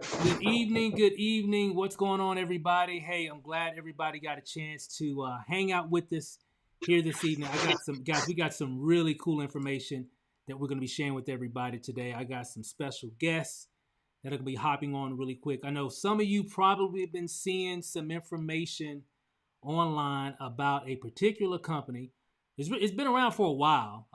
Good evening. Good evening. What's going on, everybody? Hey, I'm glad everybody got a chance to hang out with us here this evening. I got some guys. We got some really cool information that we're going to be sharing with everybody today. I got some special guests that are going to be hopping on really quick. I know some of you probably have been seeing some information online about a particular company. It's been around for a while.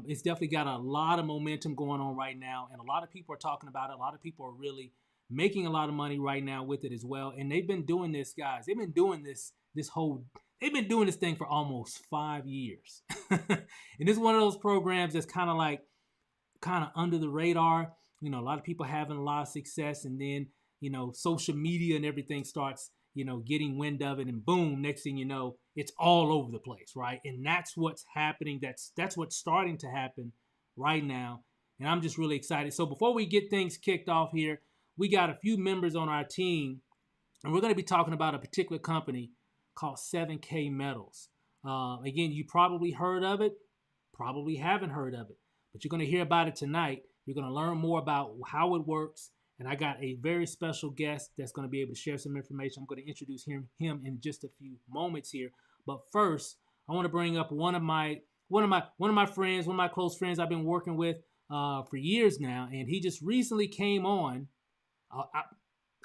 It's definitely got a lot of momentum going on right now, and a lot of people are talking about it. A lot of people are really making a lot of money right now with it as well. And they've been doing this, guys. They've been doing this whole. They've been doing this thing for almost 5 years, and this is one of those programs that's kind of under the radar. You know, a lot of people having a lot of success, and then social media and everything starts getting wind of it, and boom, next thing you know, it's all over the place, right? And that's what's happening. That's what's starting to happen right now, and I'm just really excited. So before we get things kicked off here, we got a few members on our team, and we're going to be talking about a particular company called 7K Metals. Again, you probably heard of it, probably haven't heard of it, but you're going to hear about it tonight. You're going to learn more about how it works. And I got a very special guest that's going to be able to share some information. I'm going to introduce him in just a few moments here. But first, I want to bring up one of my friends, one of my close friends I've been working with for years now, and he just recently came on.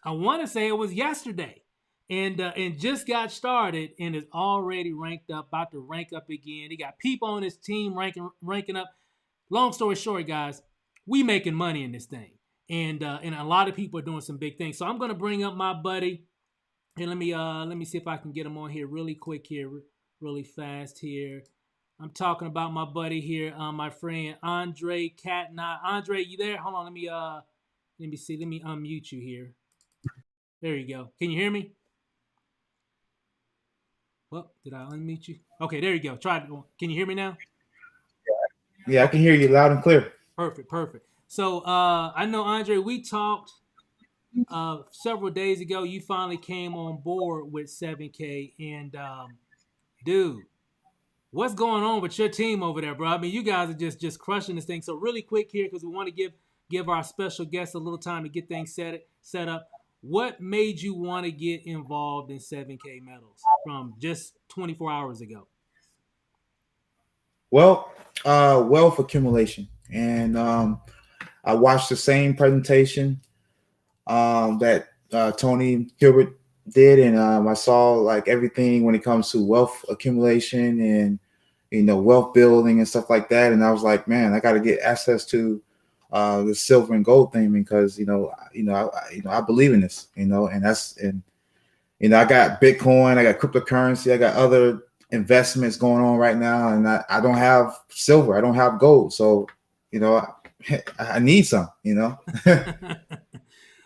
I want to say it was yesterday, and just got started and is already ranked up, about to rank up again. He got people on his team ranking up. Long story short, guys, we making money in this thing, and a lot of people are doing some big things. So I'm gonna bring up my buddy, and let me see if I can get him on here really quick here, really fast here. I'm talking about my buddy here, my friend Andre Catnot. Andre, you there? Hold on, let me see. Let me unmute you here. There you go. Can you hear me? Well, did I unmute you? Okay, there you go. Try it. Can you hear me now? Yeah, I can hear you loud and clear. Perfect, perfect. So I know Andre, we talked several days ago. You finally came on board with 7K, and dude, what's going on with your team over there, bro? I mean, you guys are just crushing this thing. So really quick here, because we want to give our special guests a little time to get things set up. What made you want to get involved in 7K Metals from just 24 hours ago? Well, wealth accumulation, and I watched the same presentation that Tony Hilbert did, and I saw like everything when it comes to wealth accumulation and wealth building and stuff like that. And I was like, man, I got to get access to the silver and gold thing because I believe in this, and I got Bitcoin, I got cryptocurrency, I got other investments going on right now, and I don't have silver, I don't have gold, so I need some, need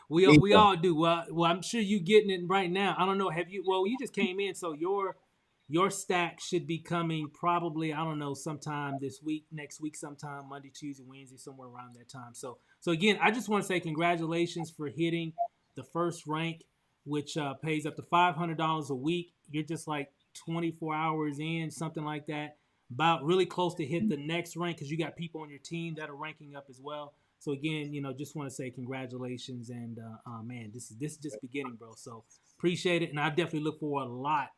We some. all do. Well, I'm sure you getting it right now. I don't know. Have you? Well, you just came in, so your stack should be coming probably. I don't know, sometime this week, next week, sometime Monday, Tuesday, Wednesday, somewhere around that time. So again, I just want to say congratulations for hitting the first rank, which pays up to $500 a week. You're just like 24 hours in, something like that. About really close to hit the next rank because you got people on your team that are ranking up as well. So again, just want to say congratulations, and man, this is just beginning, bro. So appreciate it, and I definitely look for a lot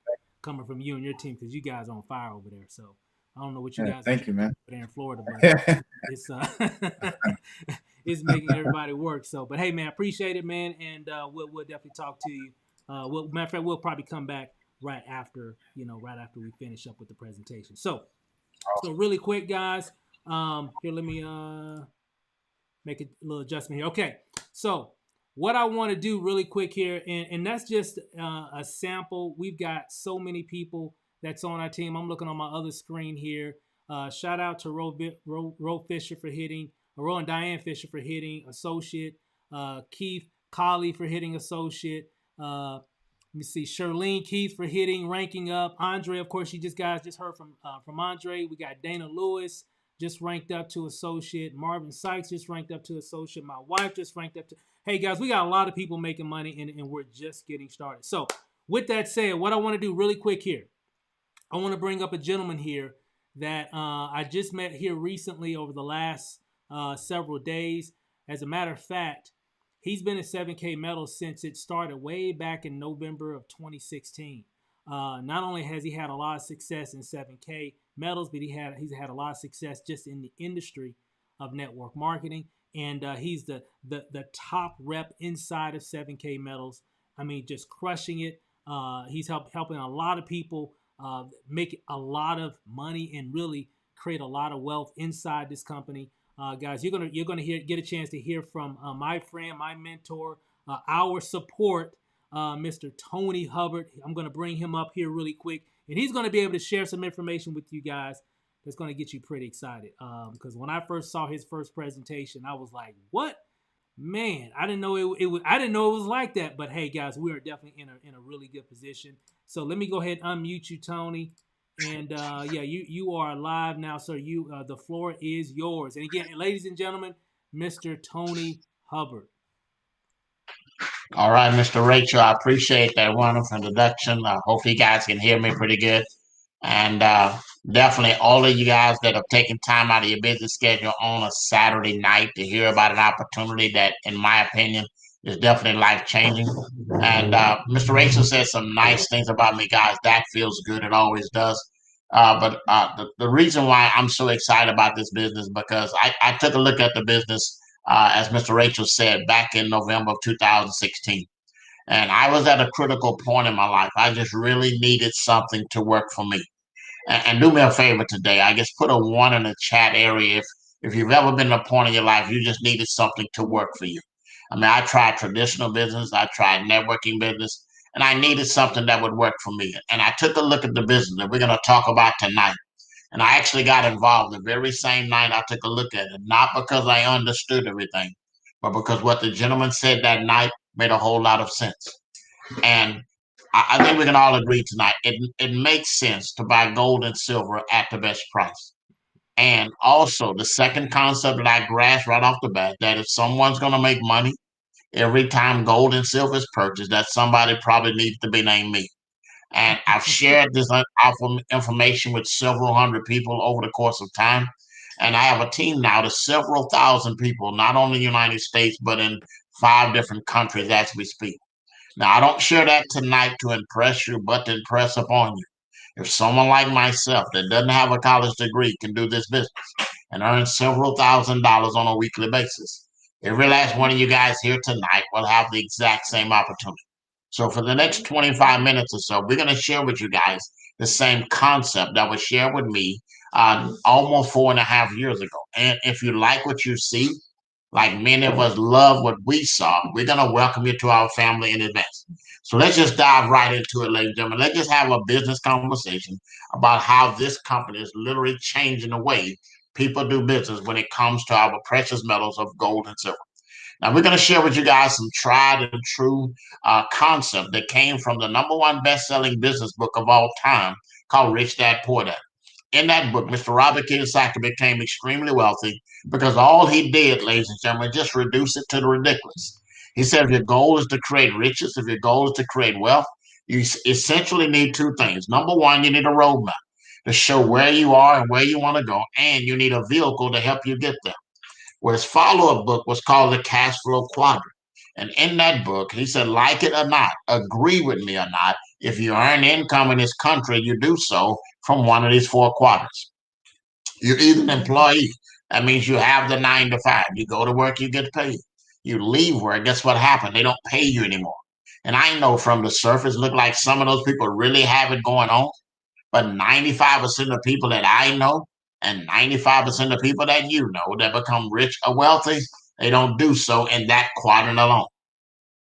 coming from you and your team because you guys are on fire over there. So I don't know what you Yeah, guys are thank you, doing man. over there in Florida, but it's it's making everybody work. So, but hey, man, appreciate it, man, and we'll definitely talk to you. Matter of fact, we'll probably come back right after we finish up with the presentation. So really quick, guys. Here, let me make a little adjustment here. Okay, so what I want to do really quick here, and that's just a sample. We've got so many people that's on our team. I'm looking on my other screen here. Shout out to Ro Fisher for hitting, Ro and Diane Fisher for hitting associate, Keith Colley for hitting associate. Let me see, Charlene Keith for hitting, ranking up. Andre, of course, you guys just heard from Andre. We got Dana Lewis just ranked up to associate. Marvin Sykes just ranked up to associate. My wife just ranked up to. Hey guys, we got a lot of people making money, and we're just getting started. So with that said, what I want to do really quick here, I want to bring up a gentleman here that I just met here recently over the last several days. As a matter of fact, He's been at 7K Metals since it started way back in November of 2016. Not only has he had a lot of success in 7K Metals, but he's had a lot of success just in the industry of network marketing. And he's the top rep inside of 7K Metals. I mean, just crushing it. He's helping a lot of people make a lot of money and really create a lot of wealth inside this company. Guys, you're gonna get a chance to hear from my friend, my mentor, our support, Mr. Tony Hubbard. I'm gonna bring him up here really quick, and he's gonna be able to share some information with you guys that's gonna get you pretty excited. Because when I first saw his first presentation, I was like, "What? Man, I didn't know it was. I didn't know it was like that." But hey, guys, we are definitely in a really good position. So let me go ahead and unmute you, Tony. And yeah, you are live now, sir. The floor is yours. And again, ladies and gentlemen, Mr. Tony Hubbard. All right, Mr. Rachel, I appreciate that wonderful introduction. I hope you guys can hear me pretty good. And definitely all of you guys that have taken time out of your busy schedule on a Saturday night to hear about an opportunity that, in my opinion, is definitely life changing. And Mr. Rachel said some nice things about me, guys. That feels good. It always does. But the reason why I'm so excited about this business because I took a look at the business, as Mr. Rachel said, back in November of 2016. And I was at a critical point in my life. I just really needed something to work for me. And do me a favor today. I guess put a one in the chat area if you've ever been at a point in your life you just needed something to work for you. I mean, I tried traditional business, I tried networking business, and I needed something that would work for me. And I took a look at the business that we're going to talk about tonight. And I actually got involved the very same night I took a look at it, not because I understood everything, but because what the gentleman said that night made a whole lot of sense. And I think we can all agree tonight. It makes sense to buy gold and silver at the best price. And also, the second concept that I grasped right off the bat that if someone's going to make money every time gold and silver is purchased, that somebody probably needs to be named me. And I've shared this information with several hundred people over the course of time. And I have a team now to several thousand people, not only in the United States, but in 5 different countries as we speak. Now, I don't share that tonight to impress you, but to impress upon you. If someone like myself that doesn't have a college degree can do this business and earn several $1,000s on a weekly basis, every last one of you guys here tonight will have the exact same opportunity. So, for the next 25 minutes or so, we're going to share with you guys the same concept that was shared with me almost 4.5 years ago. And if you like what you see, like many of us love what we saw, we're going to welcome you to our family in advance. So let's just dive right into it, ladies and gentlemen. Let's just have a business conversation about how this company is literally changing the way people do business when it comes to our precious metals of gold and silver. Now, we're going to share with you guys some tried and true concept that came from the number one best-selling business book of all time called Rich Dad Poor Dad. In that book, Mr. Robert Kiyosaki became extremely wealthy because all he did, ladies and gentlemen, just reduce it to the ridiculous. He said, if your goal is to create riches, if your goal is to create wealth, you essentially need 2 things. Number one, you need a roadmap to show where you are and where you want to go, and you need a vehicle to help you get there. Well, his follow-up book was called The Cash Flow Quadrant. And in that book, he said, like it or not, agree with me or not, if you earn income in this country, you do so from one of these 4 quadrants. You're either an employee. That means you have the 9 to 5. You go to work, you get paid. You leave work, guess what happened? They don't pay you anymore. And I know from the surface, look like some of those people really have it going on. But 95% of people that I know and 95% of people that you know that become rich or wealthy, they don't do so in that quadrant alone.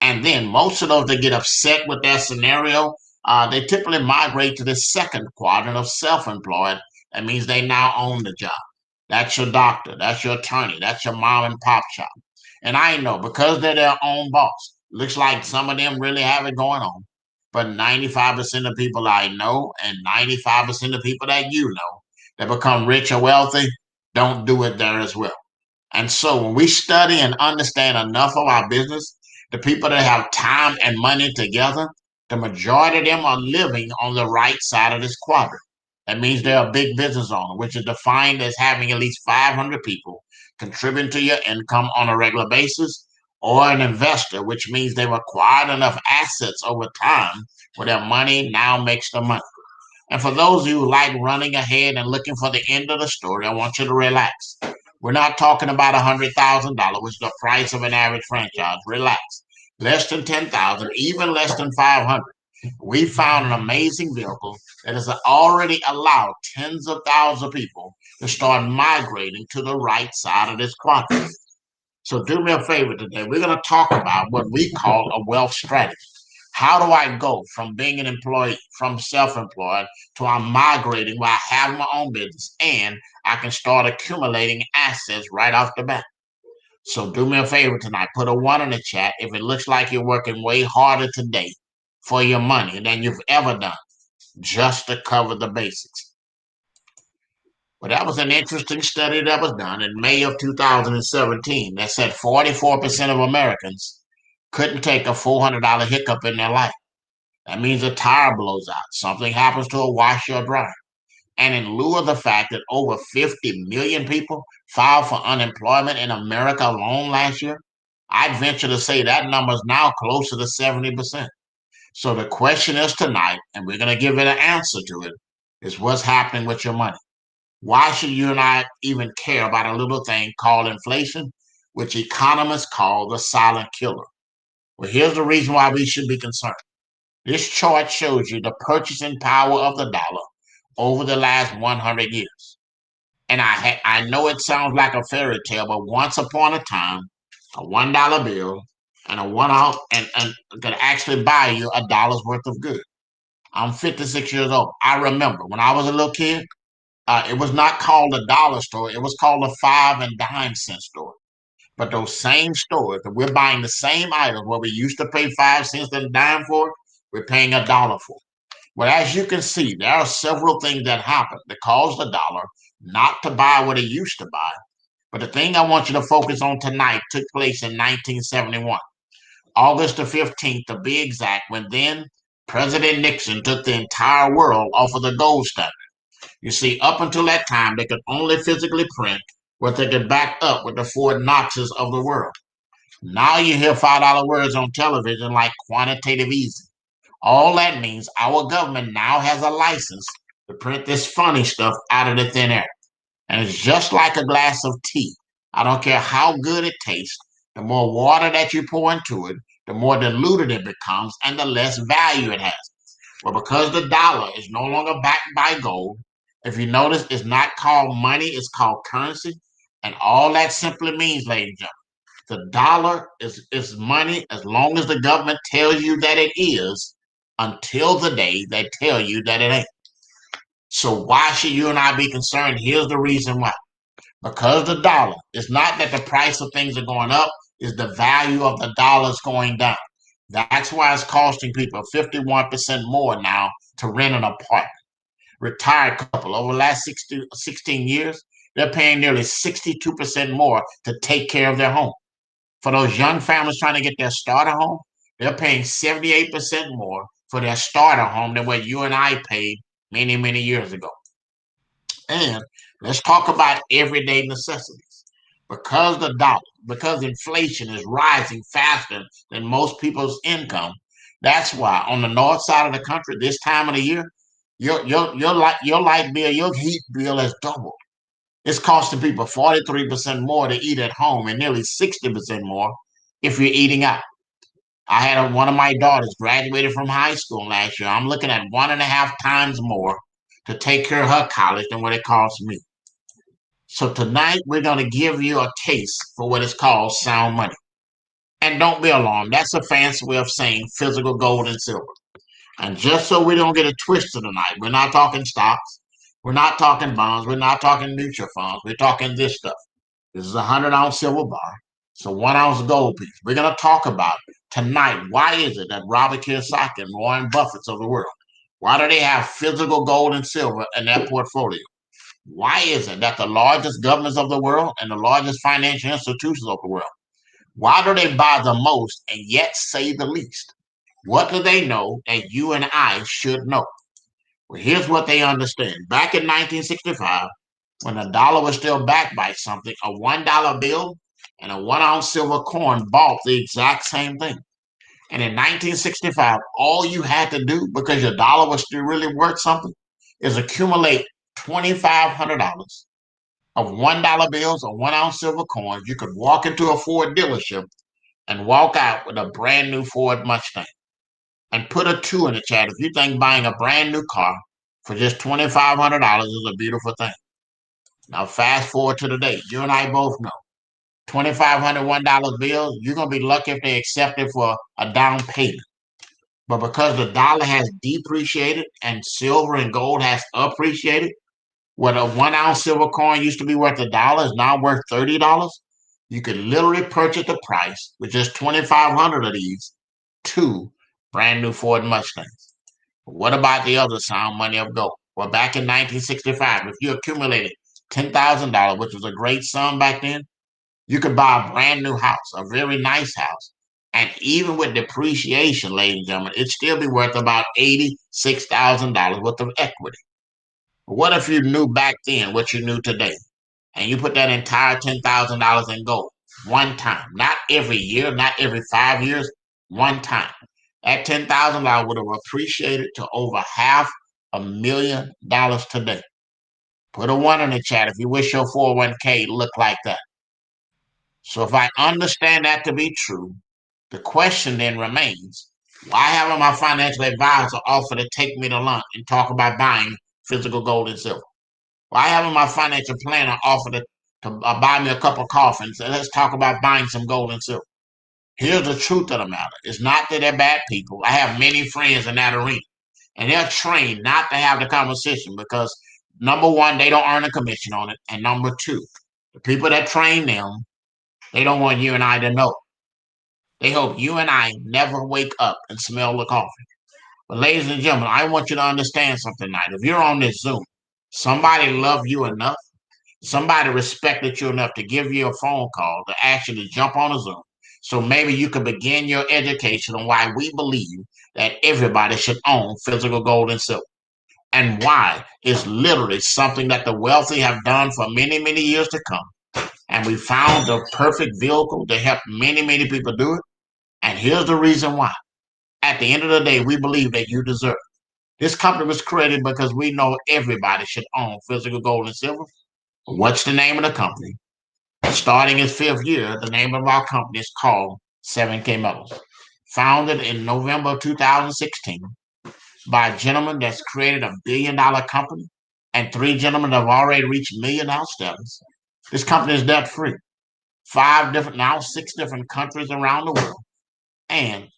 And then most of those that get upset with that scenario, they typically migrate to the second quadrant of self-employed. That means they now own the job. That's your doctor, that's your attorney, that's your mom and pop shop. And I know because they're their own boss, looks like some of them really have it going on. But 95% of people I know and 95% of people that you know that become rich or wealthy don't do it there as well. And so when we study and understand enough of our business, the people that have time and money together, the majority of them are living on the right side of this quadrant. That means they're a big business owner, which is defined as having at least 500 people contributing to your income on a regular basis, or an investor, which means they've acquired enough assets over time where their money now makes the money. And for those of you who like running ahead and looking for the end of the story, I want you to relax. We're not talking about $100,000, which is the price of an average franchise. Relax. Less than 10,000, even less than 500. We found an amazing vehicle that has already allowed tens of thousands of people to start migrating to the right side of this quadrant. So do me a favor today. We're going to talk about what we call a wealth strategy. How do I go from being an employee, from self-employed, to I'm migrating where I have my own business and I can start accumulating assets right off the bat? So do me a favor tonight. Put a one in the chat if it looks like you're working way harder today for your money than you've ever done just to cover the basics. Well, that was an interesting study that was done in May of 2017 that said 44% of Americans couldn't take a $400 hiccup in their life. That means a tire blows out, something happens to a washer or dryer. And in lieu of the fact that over 50 million people filed for unemployment in America alone last year, I'd venture to say that number is now closer to 70%. So the question is tonight, and we're going to give it an answer to it, is what's happening with your money? Why should you and I even care about a little thing called inflation, which economists call the silent killer? Well, here's the reason why we should be concerned. This chart shows you the purchasing power of the dollar over the last 100 years. And I know it sounds like a fairy tale, but once upon a time, a $1 bill and a one out and could actually buy you a dollar's worth of goods. I'm 56 years old. I remember when I was a little kid, it was not called a dollar store. It was called a 5 and dime cent store. But those same stores that we're buying the same items where we used to pay 5 cents and a dime for, we're paying a dollar for. Well, as you can see, there are several things that happen that cause the dollar not to buy what it used to buy. But the thing I want you to focus on tonight took place in 1971, August the 15th to be exact, when then President Nixon took the entire world off of the gold standard. You see, up until that time, they could only physically print what they could back up with the Fort Knoxes of the world. Now you hear $5 words on television like quantitative easing. All that means our government now has a license to print this funny stuff out of the thin air. And it's just like a glass of tea. I don't care how good it tastes, the more water that you pour into it, the more diluted it becomes and the less value it has. Well, because the dollar is no longer backed by gold, if you notice, it's not called money, it's called currency. And all that simply means, ladies and gentlemen, the dollar is money as long as the government tells you that it is, until the day they tell you that it ain't. So why should you and I be concerned? Here's the reason why. Because the dollar, it's not that the price of things are going up, it's the value of the dollars going down. That's why it's costing people 51% more now to rent an apartment. Retired couple over the last 16 years, they're paying nearly 62% more to take care of their home. For those young families trying to get their starter home, they're paying 78% more for their starter home than what you and I paid many, many years ago. And let's talk about everyday necessities. Because inflation is rising faster than most people's income, that's why on the north side of the country, this time of the year, your light bill, your heat bill has doubled. It's costing people 43% more to eat at home and nearly 60% more if you're eating out. I had one of my daughters graduated from high school last year. I'm looking at 1.5 times more to take care of her college than what it costs me. So tonight we're going to give you a taste for what is called sound money. And don't be alarmed. That's a fancy way of saying physical gold and silver. And just so we don't get it twisted tonight, we're not talking stocks. We're not talking bonds. We're not talking mutual funds. We're talking this stuff. This is a 100-ounce silver bar. It's a 1-ounce gold piece. We're going to talk about tonight, why is it that Robert Kiyosaki and Warren Buffett's of the world, why do they have physical gold and silver in their portfolio? Why is it that the largest governments of the world and the largest financial institutions of the world, why do they buy the most and yet say the least? What do they know that you and I should know? Well, here's what they understand. Back in 1965, when the dollar was still backed by something, a $1 bill and a 1 ounce silver coin bought the exact same thing. And in 1965, all you had to do, because your dollar was still really worth something, is accumulate $2,500 of $1 bills or 1 ounce silver coins. You could walk into a Ford dealership and walk out with a brand new Ford Mustang. And put a 2 in the chat if you think buying a brand new car for just $2,500 is a beautiful thing. Now, fast forward to today. You and I both know $2,500 $1 bills, you're going to be lucky if they accept it for a down payment. But because the dollar has depreciated and silver and gold has appreciated, what a 1 ounce silver coin used to be worth $1 is now worth $30. You could literally purchase the price with just 2,500 of these 2 brand new Ford Mustangs. What about the other sound money of gold? Well, back in 1965, if you accumulated $10,000, which was a great sum back then, you could buy a brand new house, a very nice house. And even with depreciation, ladies and gentlemen, it'd still be worth about $86,000 worth of equity. What if you knew back then what you knew today? And you put that entire $10,000 in gold one time, not every year, not every 5 years, one time. That $10,000 would have appreciated to over $500,000 today. Put a 1 in the chat if you wish your 401k looked like that. So if I understand that to be true, the question then remains, why haven't my financial advisor offered to take me to lunch and talk about buying physical gold and silver? Why haven't my financial planner offered to buy me a cup of coffee and say, let's talk about buying some gold and silver? Here's the truth of the matter. It's not that they're bad people. I have many friends in that arena, and they're trained not to have the conversation because, number one, they don't earn a commission on it, and number two, the people that train them, they don't want you and I to know. They hope you and I never wake up and smell the coffee. But ladies and gentlemen, I want you to understand something tonight. If you're on this Zoom, somebody loved you enough, somebody respected you enough to give you a phone call to actually jump on a Zoom. So maybe you could begin your education on why we believe that everybody should own physical gold and silver. And why it's literally something that the wealthy have done for many, many years to come. And we found the perfect vehicle to help many, many people do it. And here's the reason why. At the end of the day, we believe that you deserve it. This company was created because we know everybody should own physical gold and silver. What's the name of the company? Starting its 5th year, the name of our company is called 7K Metals. Founded in November of 2016 by a gentleman that's created a billion-dollar company and 3 gentlemen that have already reached million-dollar status. This company is debt-free. 6 different countries around the world. And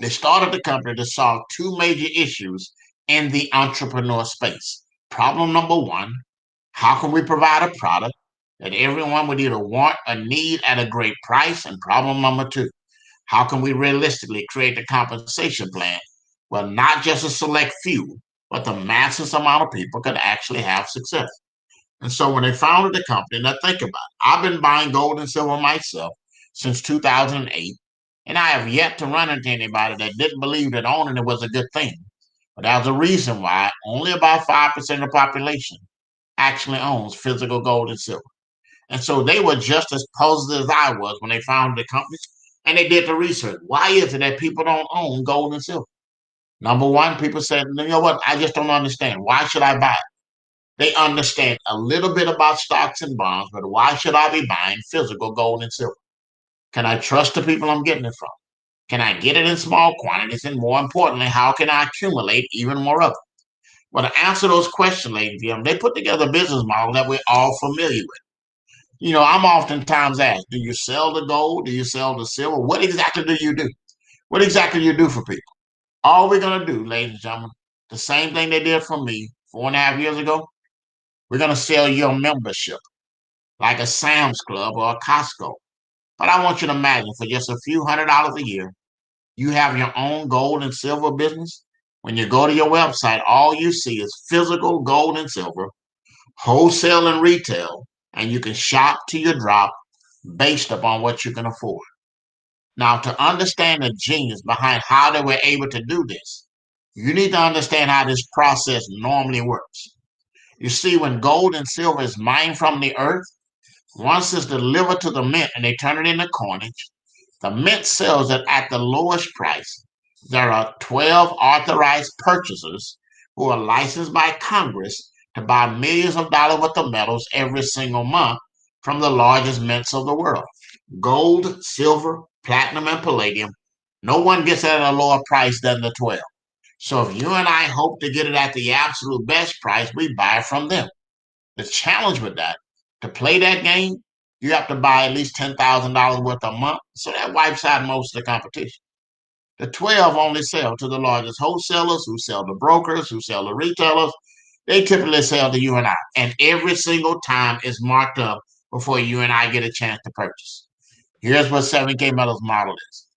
they started the company to solve 2 major issues in the entrepreneur space. Problem number 1, how can we provide a product that everyone would either want or need at a great price? And problem number 2, how can we realistically create the compensation plan where not just a select few, but the massive amount of people could actually have success? And so when they founded the company, now think about it. I've been buying gold and silver myself since 2008. And I have yet to run into anybody that didn't believe that owning it was a good thing. But there's a reason why only about 5% of the population actually owns physical gold and silver. And so they were just as positive as I was when they founded the company. And they did the research. Why is it that people don't own gold and silver? Number one, people said, you know what? I just don't understand. Why should I buy it? They understand a little bit about stocks and bonds, but why should I be buying physical gold and silver? Can I trust the people I'm getting it from? Can I get it in small quantities? And more importantly, how can I accumulate even more of it? Well, to answer those questions, ladies and gentlemen, they put together a business model that we're all familiar with. You know, I'm oftentimes asked, do you sell the gold? Do you sell the silver? What exactly do you do? What exactly do you do for people? All we're going to do, ladies and gentlemen, the same thing they did for me 4.5 years ago, we're going to sell you a membership, like a Sam's Club or a Costco. But I want you to imagine for just a few $100s a year, you have your own gold and silver business. When you go to your website, all you see is physical gold and silver, wholesale and retail, and you can shop to your drop based upon what you can afford. Now, to understand the genius behind how they were able to do this, you need to understand how this process normally works. You see, when gold and silver is mined from the earth, Once it's delivered to the mint and they turn it into coinage, the mint sells it at the lowest price. There are 12 authorized purchasers who are licensed by Congress to buy millions of dollars worth of metals every single month from the largest mints of the world. Gold, silver, platinum, and palladium. No one gets it at a lower price than the 12. So if you and I hope to get it at the absolute best price, we buy from them. The challenge with that, to play that game, you have to buy at least $10,000 worth a month. So that wipes out most of the competition. The 12 only sell to the largest wholesalers who sell to brokers, who sell to retailers. They typically sell to you and I. And every single time is marked up before you and I get a chance to purchase. Here's what 7K Metals model is.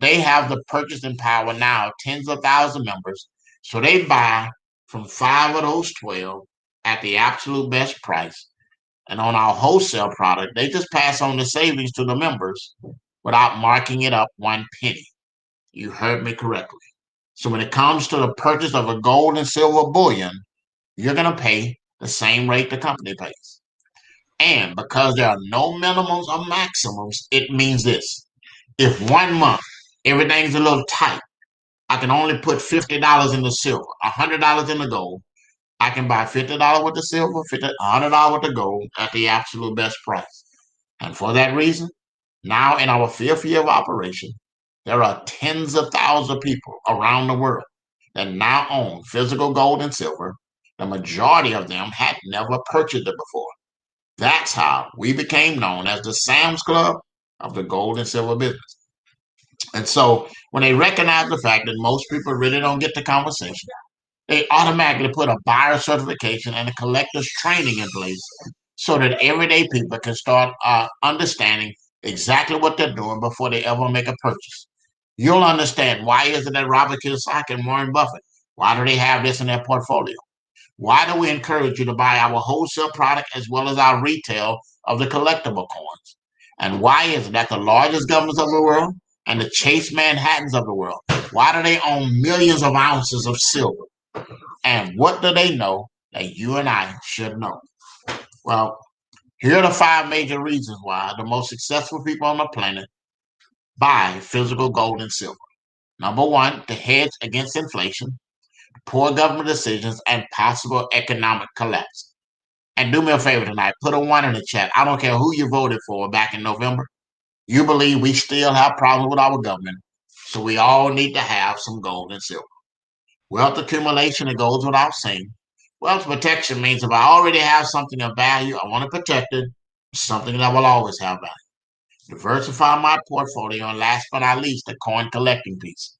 They have the purchasing power now of tens of thousands of members. So they buy from 5 of those 12 at the absolute best price. And on our wholesale product, they just pass on the savings to the members without marking it up one penny. You heard me correctly. So when it comes to the purchase of a gold and silver bullion, you're going to pay the same rate the company pays. And because there are no minimums or maximums, it means this. If 1 month everything's a little tight, I can only put $50 in the silver, $100 in the gold. I can buy $50 worth of silver, $100 worth of gold at the absolute best price. And for that reason, now in our fifth year of operation, there are tens of thousands of people around the world that now own physical gold and silver. The majority of them had never purchased it before. That's how we became known as the Sam's Club of the gold and silver business. And so when they recognize the fact that most people really don't get the conversation, they automatically put a buyer certification and a collector's training in place so that everyday people can start understanding exactly what they're doing before they ever make a purchase. You'll understand why is it that Robert Kiyosaki and Warren Buffett, why do they have this in their portfolio? Why do we encourage you to buy our wholesale product as well as our retail of the collectible coins? And why is it that the largest governments of the world and the Chase Manhattans of the world, why do they own millions of ounces of silver? And what do they know that you and I should know? Well, here are the 5 major reasons why the most successful people on the planet buy physical gold and silver. Number 1, to hedge against inflation, poor government decisions, and possible economic collapse. And do me a favor tonight, put a 1 in the chat. I don't care who you voted for back in November. You believe we still have problems with our government, so we all need to have some gold and silver. Wealth accumulation, it goes without saying. Wealth protection means if I already have something of value, I want to protect it, something that will always have value. Diversify my portfolio, and last but not least, the coin collecting piece.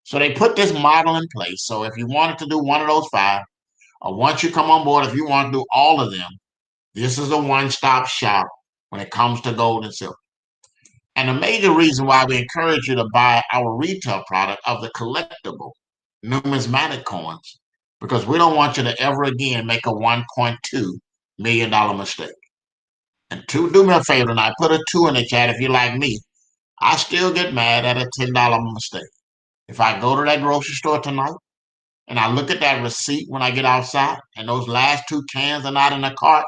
So they put this model in place. So if you wanted to do one of those 5, or once you come on board, if you want to do all of them, this is a one-stop shop when it comes to gold and silver. And the major reason why we encourage you to buy our retail product of the collectible numismatic coins, because we don't want you to ever again make a $1.2 million mistake. And do me a favor tonight, put a 2 in the chat if you're like me. I still get mad at a $10 mistake. If I go to that grocery store tonight and I look at that receipt when I get outside and those last 2 cans are not in the cart,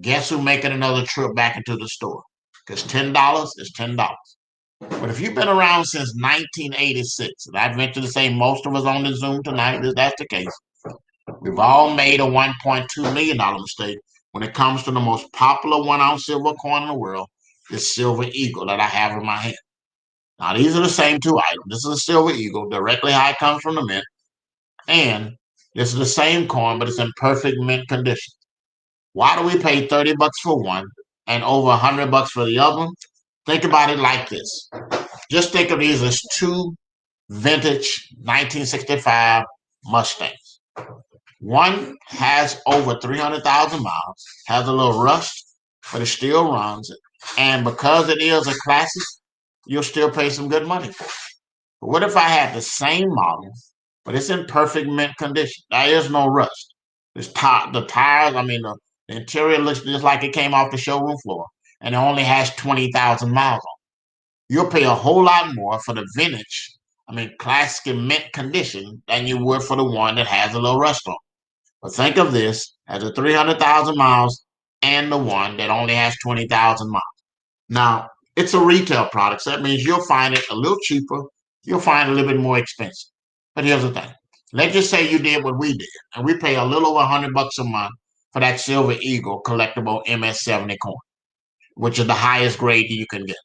guess who's making another trip back into the store? Because $10 is $10. But if you've been around since 1986, and I'd venture to say most of us on the Zoom tonight, if that's the case, we've all made a $1.2 million mistake when it comes to the most popular 1-ounce silver coin in the world, this silver eagle that I have in my hand. Now, these are the same 2 items. This is a silver eagle, directly how it comes from the mint. And this is the same coin, but it's in perfect mint condition. Why do we pay $30 for one and over $100 for the other one? Think about it like this. Just think of these as 2 vintage 1965 Mustangs. One has over 300,000 miles, has a little rust, but it still runs. And because it is a classic, you'll still pay some good money for it. But what if I had the same model, but it's in perfect mint condition? There is no rust. The tires, the interior looks just like it came off the showroom floor, and it only has 20,000 miles on it. You'll pay a whole lot more for the vintage, classic and mint condition than you would for the one that has a little rust on it. But think of this as a 300,000 miles and the one that only has 20,000 miles. Now, it's a retail product, so that means you'll find it a little cheaper. You'll find it a little bit more expensive. But here's the thing. Let's just say you did what we did, and we pay a little over $100 a month for that Silver Eagle collectible MS-70 coin, which is the highest grade you can get.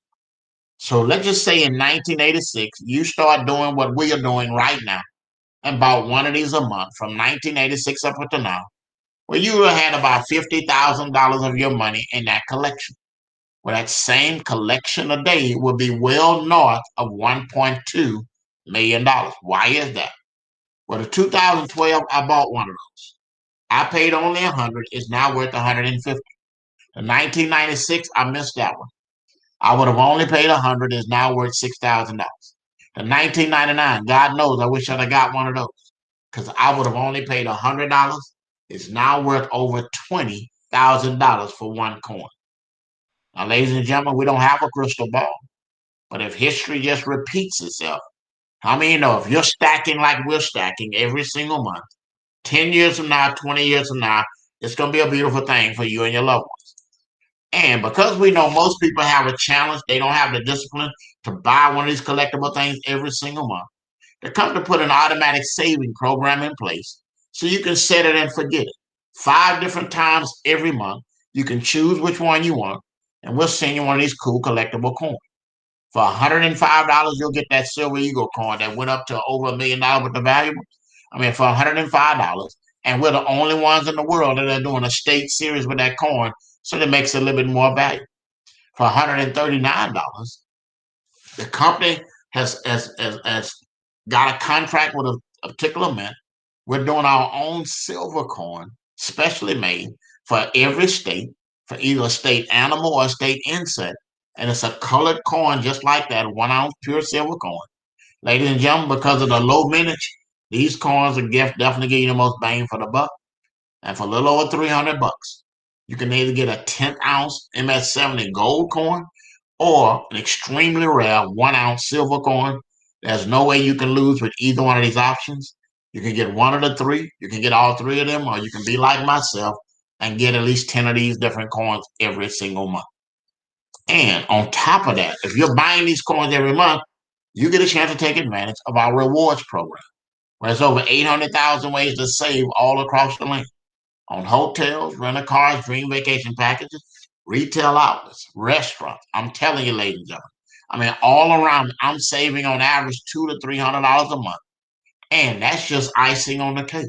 So let's just say in 1986, you start doing what we are doing right now and bought one of these a month from 1986 up until now, where you had about $50,000 of your money in that collection. Well, that same collection a day will be well north of $1.2 million. Why is that? Well, the 2012, I bought one of those. I paid only 100. It's now worth 150. The 1996, I missed that one. I would have only paid 100. It's now worth $6,000. The 1999, God knows, I wish I'd have got one of those because I would have only paid $100. It's now worth over $20,000 for one coin. Now, ladies and gentlemen, we don't have a crystal ball, but if history just repeats itself, how many know if you're stacking like we're stacking every single month, 10 years from now, 20 years from now, it's going to be a beautiful thing for you and your loved ones. And because we know most people have a challenge, they don't have the discipline to buy one of these collectible things every single month. They come to put an automatic saving program in place so you can set it and forget it. 5 different times every month, you can choose which one you want, and we'll send you one of these cool collectible coins. For $105, you'll get that Silver Eagle coin that went up to over $1 million with the valuable. For $105, and we're the only ones in the world that are doing a state series with that coin, so that makes it a little bit more value. For $139, the company has got a contract with a particular mint. We're doing our own silver coin, specially made for every state, for either a state animal or a state insect. And it's a colored coin just like that, 1 ounce pure silver coin. Ladies and gentlemen, because of the low mintage, these coins are definitely give you the most bang for the buck. And for a little over $300, you can either get a 10th ounce MS-70 gold coin or an extremely rare 1 ounce silver coin. There's no way you can lose with either one of these options. You can get one of the three, you can get all 3 of them, or you can be like myself and get at least 10 of these different coins every single month. And on top of that, if you're buying these coins every month, you get a chance to take advantage of our rewards program, where there's over 800,000 ways to save all across the land on hotels, rental cars, dream vacation packages, retail outlets, restaurants. I'm telling you, ladies and gentlemen, all around, I'm saving on average $200 to $300 a month. And that's just icing on the cake.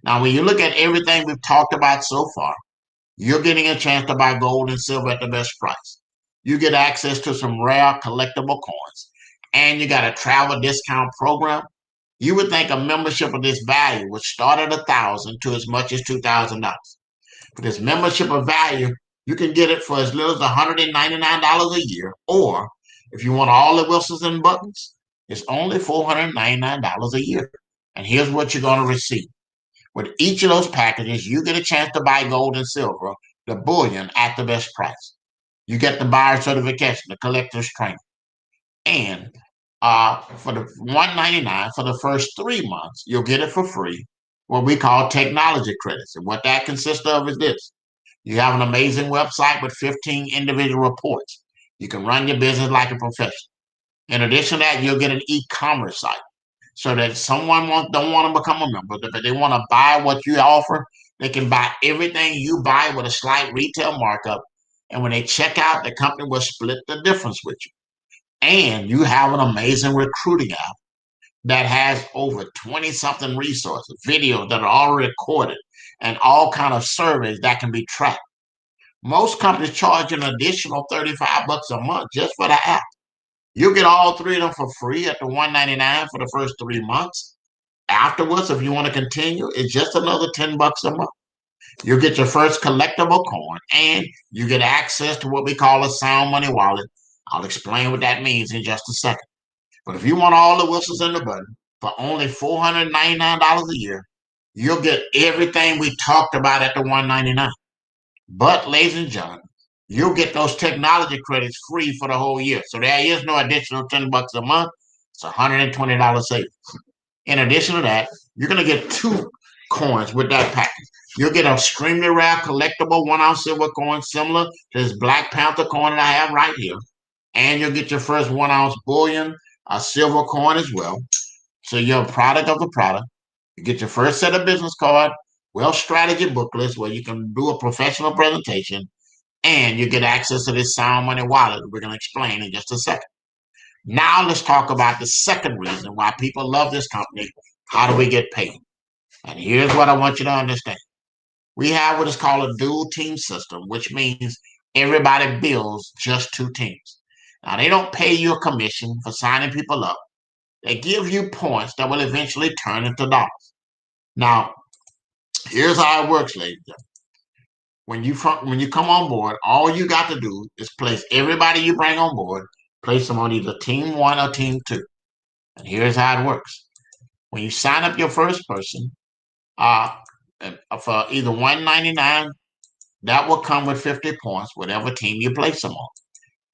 Now, when you look at everything we've talked about so far, you're getting a chance to buy gold and silver at the best price. You get access to some rare collectible coins, and you got a travel discount program. You would think a membership of this value would start at $1,000 to as much as $2,000. For this membership of value, you can get it for as little as $199 a year, or if you want all the whistles and buttons, it's only $499 a year. And here's what you're going to receive. With each of those packages, you get a chance to buy gold and silver, the bullion, at the best price. You get the buyer certification, the collector's training. And for the $199 for the first 3 months, you'll get it for free, what we call technology credits. And what that consists of is this. You have an amazing website with 15 individual reports. You can run your business like a professional. In addition to that, you'll get an e-commerce site so that someone don't want to become a member, but they want to buy what you offer. They can buy everything you buy with a slight retail markup. And when they check out, the company will split the difference with you. And you have an amazing recruiting app that has over 20-something resources, videos that are already recorded, and all kind of surveys that can be tracked. Most companies charge an additional $35 a month just for the app. You'll get all 3 of them for free at the $199 for the first 3 months. Afterwards, if you want to continue, it's just another $10 a month. You'll get your first collectible coin, and you get access to what we call a sound money wallet. I'll explain what that means in just a second. But if you want all the whistles and the button for only $499 a year, you'll get everything we talked about at the $199. But, ladies and gentlemen, you'll get those technology credits free for the whole year. So there is no additional $10 a month. It's $120 savings. In addition to that, you're going to get 2 coins with that package. You'll get a extremely rare collectible 1 ounce silver coin similar to this Black Panther coin that I have right here. And you'll get your first 1 ounce bullion, a silver coin as well. So you're a product of the product. You get your first set of business card, well strategy booklets where you can do a professional presentation, and you get access to this sound money wallet we're going to explain in just a second. Now let's talk about the second reason why people love this company. How do we get paid? And here's what I want you to understand. We have what is called a dual team system, which means everybody builds just two teams. Now, they don't pay you a commission for signing people up. They give you points that will eventually turn into dollars. Now, here's how it works, ladies and gentlemen. When you come on board, all you got to do is place everybody you bring on board, place them on either team 1 or team 2. And here's how it works. When you sign up your first person, for either $1.99, that will come with 50 points, whatever team you place them on.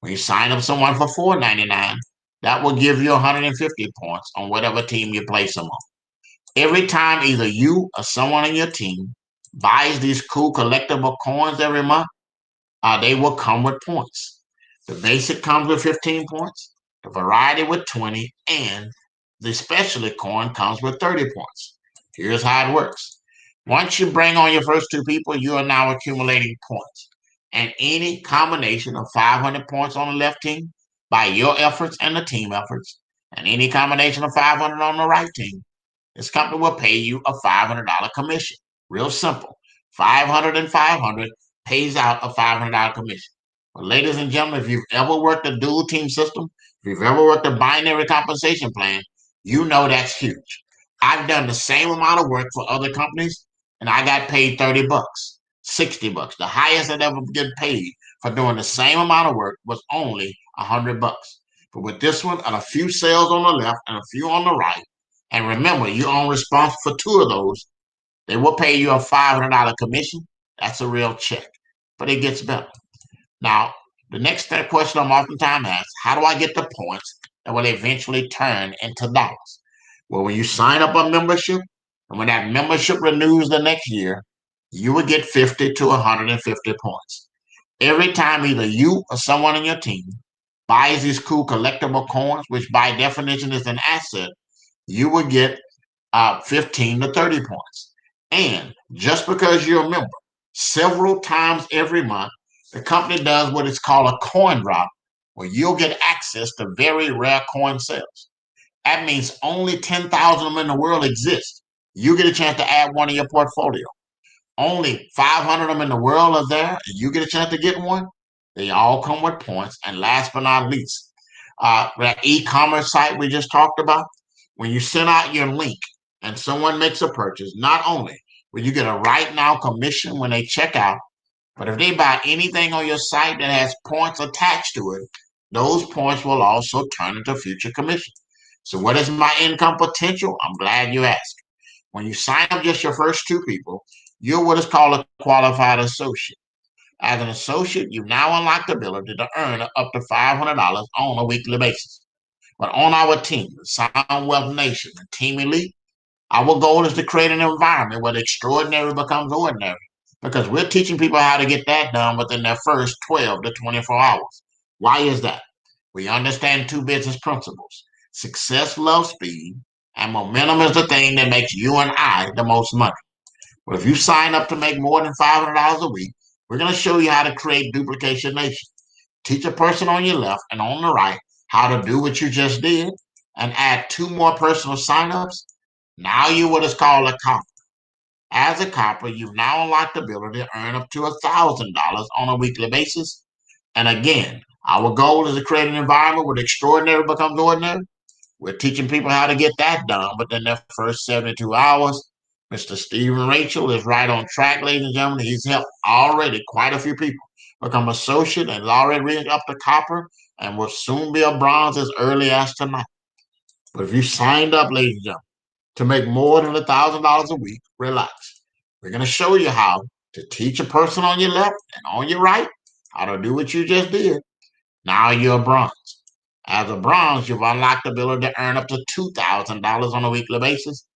When you sign up someone for $4.99, that will give you 150 points on whatever team you place them on. Every time either you or someone on your team buys these cool collectible coins every month, they will come with points. The basic comes with 15 points, the variety with 20, and the specialty coin comes with 30 points. Here's how it works. Once you bring on your first two people, you are now accumulating points. And any combination of 500 points on the left team by your efforts and the team efforts, and any combination of 500 on the right team, this company will pay you a $500 commission. Real simple. 500 and 500 pays out a $500 commission. But ladies and gentlemen, if you've ever worked a dual team system, if you've ever worked a binary compensation plan, you know that's huge. I've done the same amount of work for other companies, and I got paid 30 bucks, 60 bucks. The highest I'd ever get paid for doing the same amount of work was only 100 bucks. But with this one, and a few sales on the left and a few on the right, and remember, you're only responsible for two of those, they will pay you a $500 commission. That's a real check. But it gets better. Now, the next question I'm oftentimes asked, how do I get the points that will eventually turn into dollars? Well, when you sign up a membership, and when that membership renews the next year, you will get 50 to 150 points. Every time either you or someone on your team buys these cool collectible coins, which by definition is an asset, you will get 15 to 30 points. And just because you're a member, several times every month, the company does what is called a coin drop, where you'll get access to very rare coin sales. That means only 10,000 of them in the world exist. You get a chance to add one in your portfolio. Only 500 of them in the world are there, and you get a chance to get one. They all come with points. And last but not least, that e-commerce site we just talked about, when you send out your link and someone makes a purchase, not only will you get a right now commission when they check out, but if they buy anything on your site that has points attached to it, those points will also turn into future commission. So what is my income potential? I'm glad you asked. When you sign up just your first two people, you're what is called a qualified associate. As an associate, you now unlock the ability to earn up to $500 on a weekly basis. But on our team, the Sound Wealth Nation, the Team Elite, our goal is to create an environment where the extraordinary becomes ordinary, because we're teaching people how to get that done within their first 12 to 24 hours. Why is that? We understand two business principles. Success loves speed, and momentum is the thing that makes you and I the most money. But if you sign up to make more than $500 a week, we're going to show you how to create duplication nation. Teach a person on your left and on the right how to do what you just did, and add two more personal signups. Now you're what is called a copper. As a copper, you've now unlocked the ability to earn up to $1,000 on a weekly basis. And again, our goal is to create an environment where the extraordinary becomes ordinary. We're teaching people how to get that done within their first 72 hours. Mr. Stephen Rachel is right on track, ladies and gentlemen. He's helped already quite a few people become associate and has already reached up to copper and will soon be a bronze as early as tonight. But if you signed up, ladies and gentlemen, to make more than $1,000 a week, relax. We're going to show you how to teach a person on your left and on your right how to do what you just did. Now you're a bronze. As a bronze, you've unlocked the ability to earn up to $2,000 on a weekly basis.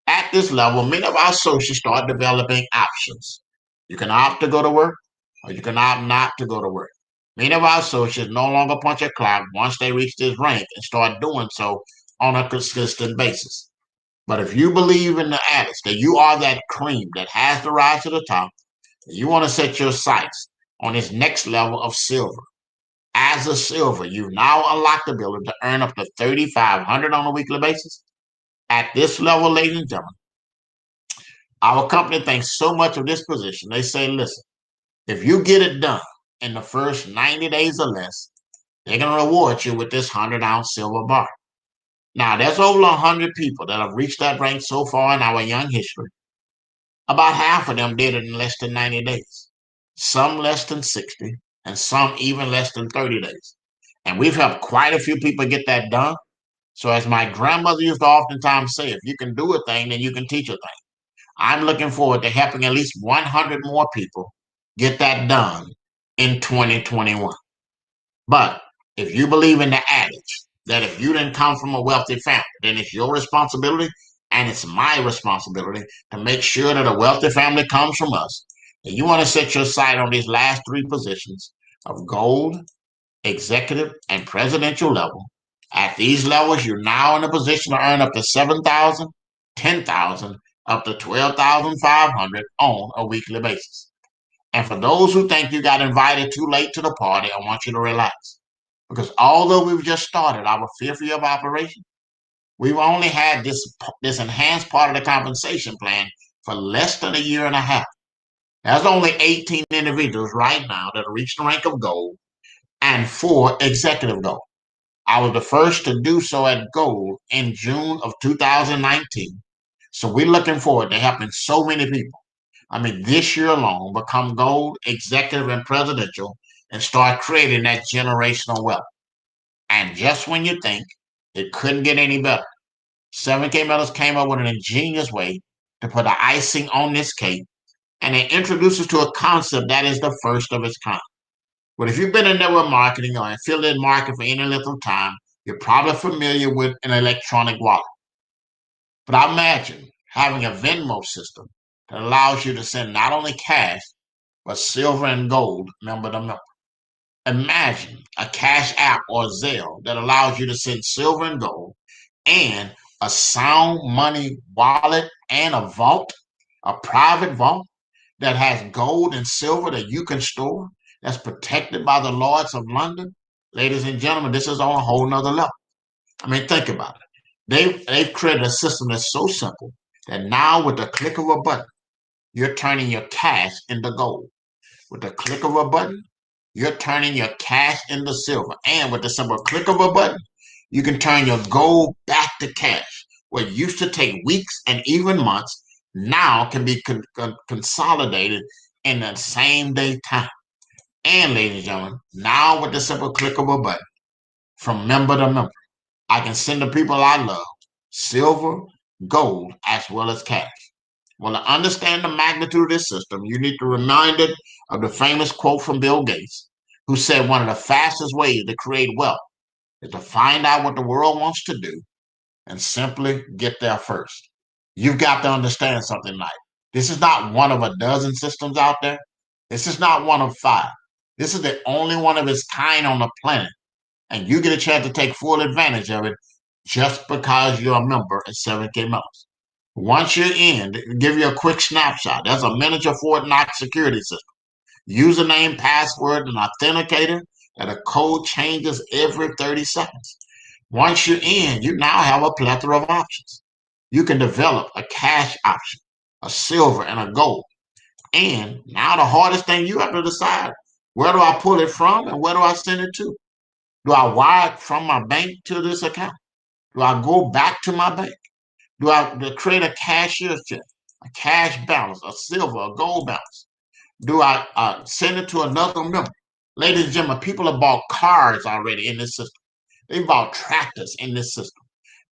At this level, many of our associates start developing options. You can opt to go to work, or you can opt not to go to work. Many of our associates no longer punch a clock once they reach this rank and start doing so on a consistent basis. But if you believe in the adage that you are that cream that has to rise to the top, you want to set your sights on this next level of silver. As a silver, you've now unlocked the ability to earn up to $3,500 on a weekly basis. At this level, ladies and gentlemen, our company thinks so much of this position. They say, listen, if you get it done in the first 90 days or less, they're going to reward you with this 100-ounce silver bar. Now, there's over 100 people that have reached that rank so far in our young history. About half of them did it in less than 90 days, some less than 60, and some even less than 30 days. And we've helped quite a few people get that done. So, as my grandmother used to oftentimes say, if you can do a thing, then you can teach a thing. I'm looking forward to helping at least 100 more people get that done in 2021. But if you believe in the adage that if you didn't come from a wealthy family, then it's your responsibility and it's my responsibility to make sure that a wealthy family comes from us. And you want to set your sight on these last three positions of gold, executive, and presidential level. At these levels, you're now in a position to earn up to 7,000, 10,000, up to 12,500 on a weekly basis. And for those who think you got invited too late to the party, I want you to relax. Because although we've just started our fifth year of operation, we've only had this enhanced part of the compensation plan for less than a year and a half. There's only 18 individuals right now that have reached the rank of gold and 4 executive gold. I was the first to do so at gold in June of 2019. So we're looking forward to helping so many people. I mean, this year alone, become gold, executive, and presidential, and start creating that generational wealth. And just when you think it couldn't get any better, 7K Metals came up with an ingenious way to put the icing on this cake, and they introduced us to a concept that is the first of its kind. But if you've been in network marketing or affiliate marketing for any length of time, you're probably familiar with an electronic wallet. But I imagine having a Venmo system that allows you to send not only cash, but silver and gold member to member. Imagine a Cash App or Zelle that allows you to send silver and gold and a sound money wallet and a vault, a private vault that has gold and silver that you can store, that's protected by the Lords of London. Ladies and gentlemen, this is on a whole nother level. I mean, think about it. They've created a system that's so simple that now with the click of a button, you're turning your cash into gold. With the click of a button, you're turning your cash into silver. And with the simple click of a button, you can turn your gold back to cash. What used to take weeks and even months now can be consolidated in the same day time. And ladies and gentlemen, now with the simple click of a button, from member to member, I can send the people I love silver, gold, as well as cash. Well, to understand the magnitude of this system, you need to be reminded of the famous quote from Bill Gates, who said one of the fastest ways to create wealth is to find out what the world wants to do and simply get there first. You've got to understand something like this is not one of a dozen systems out there. This is not one of 5. This is the only one of its kind on the planet. And you get a chance to take full advantage of it just because you're a member at 7K Metals. Once you're in, to give you a quick snapshot, there's a miniature Fort Knox security system. Username, password, and authenticator, and a code changes every 30 seconds. Once you're in, you now have a plethora of options. You can develop a cash option, a silver, and a gold. And now the hardest thing you have to decide, where do I pull it from and where do I send it to? Do I wire it from my bank to this account? Do I go back to my bank? Do I create a cashier's check, a cash balance, a silver, a gold balance? Do I send it to another member? Ladies and gentlemen, people have bought cars already in this system. They bought tractors in this system.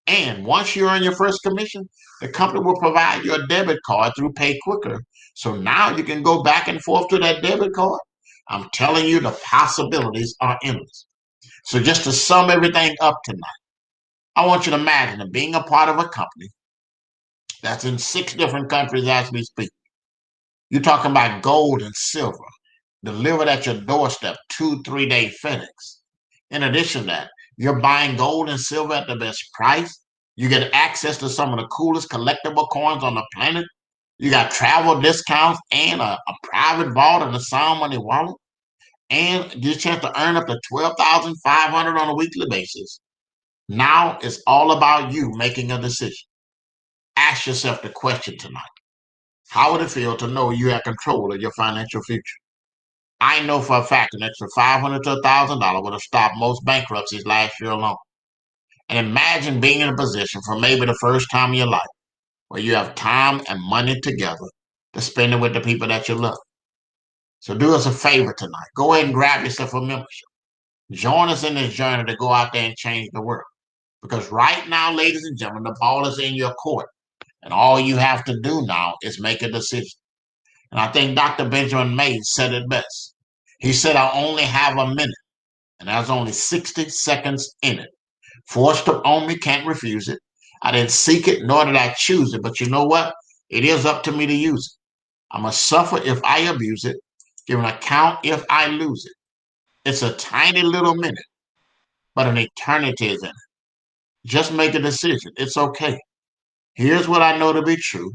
And once you earn your first commission, the company will provide you a debit card through Pay Quicker. So now you can go back and forth to that debit card. I'm telling you, the possibilities are endless. So just to sum everything up tonight, I want you to imagine being a part of a company That's in 6 different countries as we speak. You're talking about gold and silver delivered at your doorstep, 2, 3 day FedEx. In addition to that, you're buying gold and silver at the best price. You get access to some of the coolest collectible coins on the planet. You got travel discounts and a private vault and a sound money wallet. And get a chance to earn up to 12,500 on a weekly basis. Now it's all about you making a decision. Ask yourself the question tonight. How would it feel to know you have control of your financial future? I know for a fact an extra $500 to $1,000 would have stopped most bankruptcies last year alone. And imagine being in a position for maybe the first time in your life where you have time and money together to spend it with the people that you love. So do us a favor tonight. Go ahead and grab yourself a membership. Join us in this journey to go out there and change the world. Because right now, ladies and gentlemen, the ball is in your court. And all you have to do now is make a decision. And I think Dr. Benjamin Mays said it best. He said, I only have a minute, and there's only 60 seconds in it. Forced upon me, can't refuse it. I didn't seek it, nor did I choose it. But you know what? It is up to me to use it. I must suffer if I abuse it, give an account if I lose it. It's a tiny little minute, but an eternity is in it. Just make a decision. It's okay. Here's what I know to be true.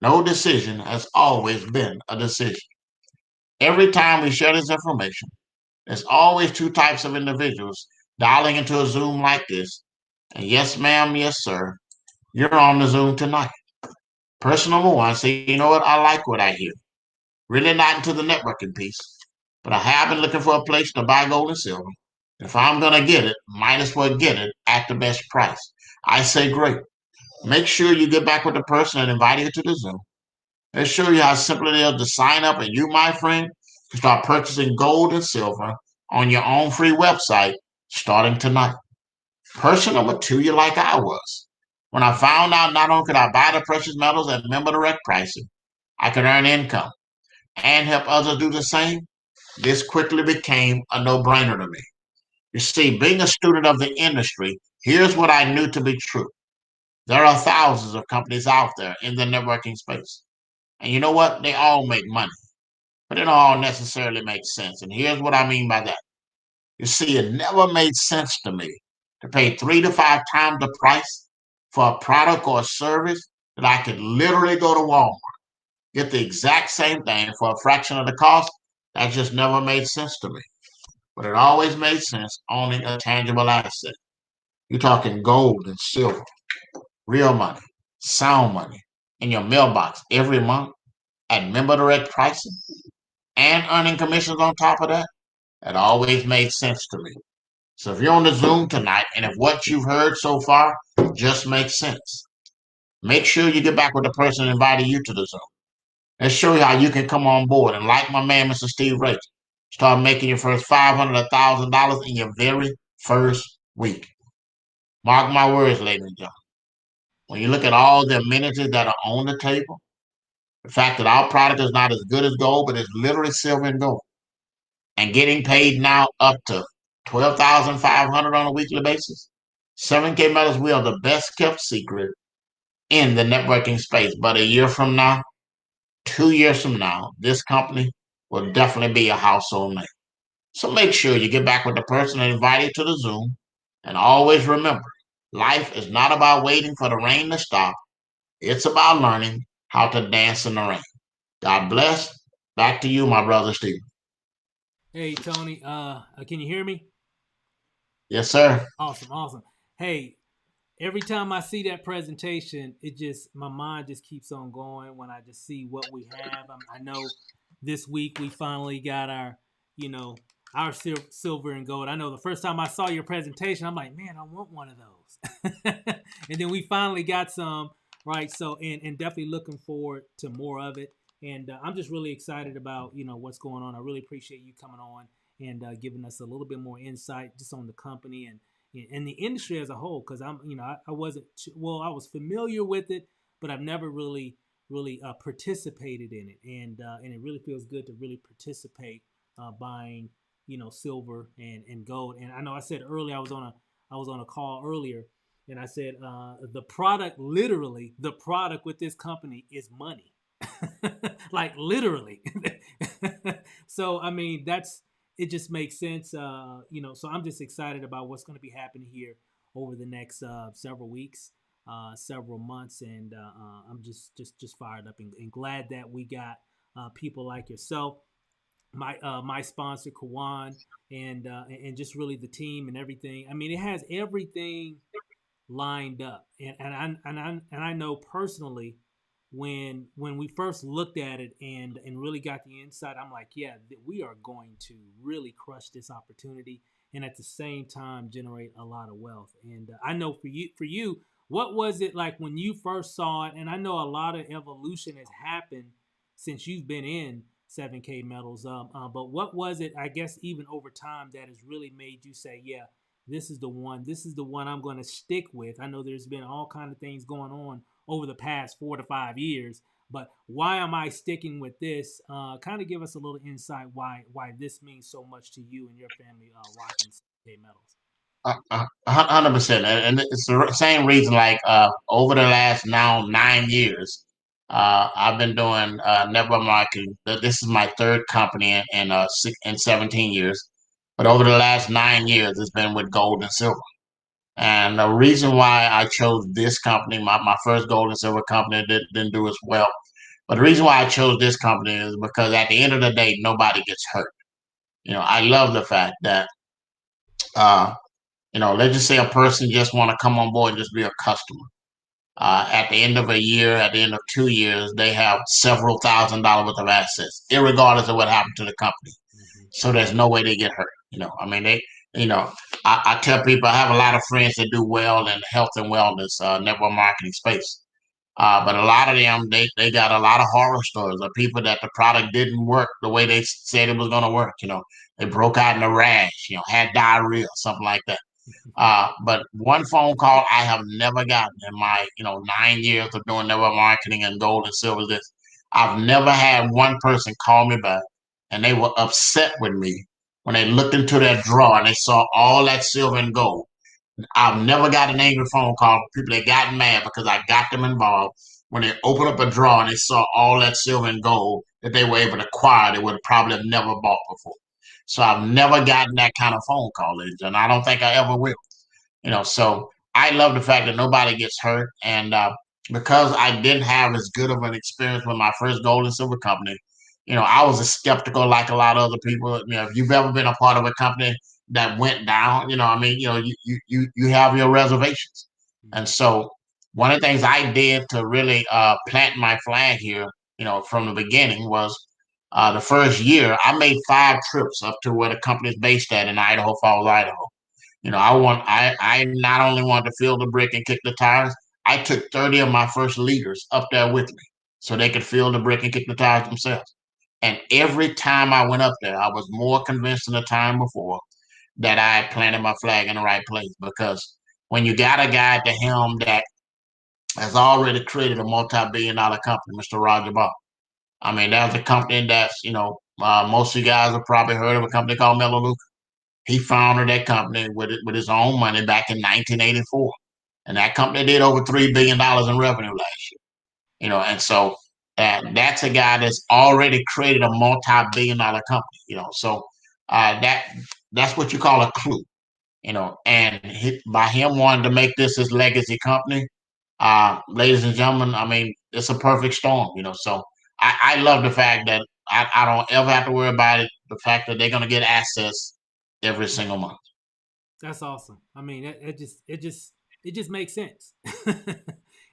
No decision has always been a decision. Every time we share this information, there's always two types of individuals dialing into a Zoom like this. And yes, ma'am, yes, sir, you're on the Zoom tonight. Person number one, say, you know what? I like what I hear. Really not into the networking piece, but I have been looking for a place to buy gold and silver. If I'm going to get it, might as well get it at the best price. I say, great. Make sure you get back with the person that invited you to the Zoom. Let's show you how simple it is to sign up, and you, my friend, can start purchasing gold and silver on your own free website starting tonight. Person number two, you're like I was. When I found out not only could I buy the precious metals at member direct pricing, I could earn income and help others do the same, this quickly became a no-brainer to me. You see, being a student of the industry, here's what I knew to be true. There are thousands of companies out there in the networking space. And you know what? They all make money, but they don't all necessarily make sense. And here's what I mean by that. You see, it never made sense to me to pay 3 to 5 times the price for a product or a service that I could literally go to Walmart, get the exact same thing for a fraction of the cost. That just never made sense to me. But it always made sense owning a tangible asset. You're talking gold and silver, real money, sound money in your mailbox every month at member direct pricing and earning commissions on top of that. That always made sense to me. So if you're on the Zoom tonight and if what you've heard so far just makes sense, make sure you get back with the person inviting you to the Zoom. Let's show you how you can come on board and, like my man, Mr. Steve Rachel, start making your first $500, $1,000 in your very first week. Mark my words, ladies and gentlemen. When you look at all the amenities that are on the table, the fact that our product is not as good as gold, but it's literally silver and gold, and getting paid now up to 12,500 on a weekly basis. 7K Metals, we are the best kept secret in the networking space. But a year from now, 2 years from now, this company will definitely be a household name. So make sure you get back with the person that invited you to the Zoom. And always remember, life is not about waiting for the rain to stop. It's about learning how to dance in the rain. God bless. Back to you, my brother Steve. Hey Tony, can you hear me? Yes, sir. Awesome, awesome. Hey, every time I see that presentation, it just my mind just keeps on going when I just see what we have. I know this week we finally got our, you know, our silver and gold. I know the first time I saw your presentation, I'm like, man, I want one of those. And then we finally got some, right? So, and definitely looking forward to more of it. And I'm just really excited about, what's going on. I really appreciate you coming on and giving us a little bit more insight just on the company and the industry as a whole, because I wasn't well, I was familiar with it, but I've never really participated in it, and it really feels good to really participate, buying silver and gold. And I know I said earlier I was on a call earlier, and I said, the product, literally, the product with this company is money. Like literally. So, I mean, it just makes sense. So I'm just excited about what's going to be happening here over the next several weeks, several months. And I'm just fired up and glad that we got people like yourself, my sponsor Kawan, and just really the team and everything. I mean, it has everything lined up, and I know personally when we first looked at it and really got the insight, I'm like, yeah, we are going to really crush this opportunity, and at the same time generate a lot of wealth. And I know for you, what was it like when you first saw it? And I know a lot of evolution has happened since you've been in 7K metals. But what was it, I guess, even over time, that has really made you say, yeah, this is the one. This is the one I'm going to stick with. I know there's been all kind of things going on over the past 4 to 5 years, but why am I sticking with this? Kind of give us a little insight why this means so much to you and your family, rocking 7K metals. 100%, and it's the same reason. Like over the last now 9 years, I've been doing network marketing. This is my third company in 17 years, but over the last 9 years, it's been with gold and silver. And the reason why I chose this company, my first gold and silver company didn't do as well. But the reason why I chose this company is because at the end of the day, nobody gets hurt. I love the fact that uh, let's just say a person just want to come on board and just be a customer. At the end of a year, at the end of 2 years, they have several $1,000s worth of assets, irregardless of what happened to the company. Mm-hmm. So there's no way they get hurt. I mean, you know, I tell people I have a lot of friends that do well in health and wellness, network marketing space. But a lot of them, they got a lot of horror stories of people that the product didn't work the way they said it was going to work. They broke out in a rash, had diarrhea, something like that. But one phone call I have never gotten in my 9 years of doing network marketing and gold and silver. This I've never had one person call me back, and they were upset with me when they looked into their drawer and they saw all that silver and gold. I've never got an angry phone call from people that got mad because I got them involved. When they opened up a drawer and they saw all that silver and gold that they were able to acquire, they would probably have never bought before. So I've never gotten that kind of phone call, and I don't think I ever will. So I love the fact that nobody gets hurt, and because I didn't have as good of an experience with my first gold and silver company, I was a skeptical like a lot of other people. If you've ever been a part of a company that went down, I mean, you have your reservations. And Mm-hmm. so one of the things I did to really plant my flag here, from the beginning was the first year I made 5 trips up to where the company is based at in Idaho Falls, Idaho. I not only wanted to fill the brick and kick the tires, I took 30 of my first leaders up there with me so they could fill the brick and kick the tires themselves. And every time I went up there, I was more convinced than the time before that I had planted my flag in the right place. Because when you got a guy at the helm that has already created a multi-billion-dollar company, Mr. Roger Ball. I mean, that's a company that's, most of you guys have probably heard of a company called Melaleuca. He founded that company with his own money back in 1984, and that company did over $3 billion in revenue last year. And so that's a guy that's already created a multi-billion-dollar company. So that's what you call a clue. And by him wanting to make this his legacy company, ladies and gentlemen, I mean it's a perfect storm. So I love the fact that I don't ever have to worry about it. The fact that they're going to get access every single month. That's awesome. I mean, it just makes sense.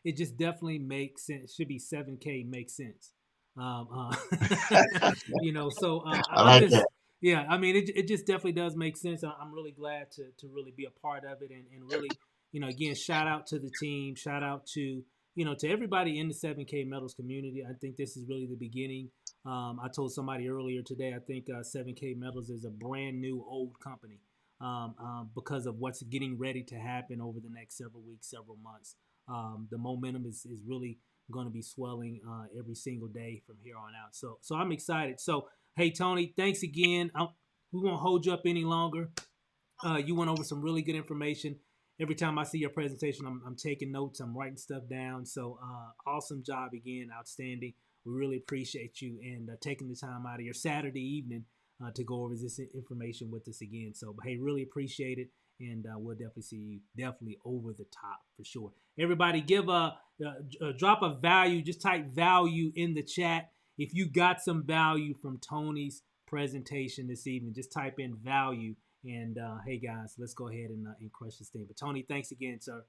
It just definitely makes sense. Should be 7K makes sense. So I I'm like just, that. yeah. I mean, it just definitely does make sense. I'm really glad to really be a part of it, and really, again, shout out to the team. Shout out to everybody in the 7K metals community. I think this is really the beginning. I told somebody earlier today. I think 7K metals is a brand new old company, because of what's getting ready to happen over the next several weeks, several months. The momentum is really going to be swelling every single day from here on out. So I'm excited. So hey Tony, thanks again. We won't hold you up any longer. You went over some really good information, every time I see your presentation, I'm taking notes, I'm writing stuff down. So awesome job again, outstanding. We really appreciate you and taking the time out of your Saturday evening to go over this information with us again. So, hey, really appreciate it, and we'll definitely see you definitely over the top for sure. Everybody, give a drop of value. Just type value in the chat if you got some value from Tony's presentation this evening. Just type in value, and hey guys, let's go ahead and crush this thing. But Tony, thanks again, sir.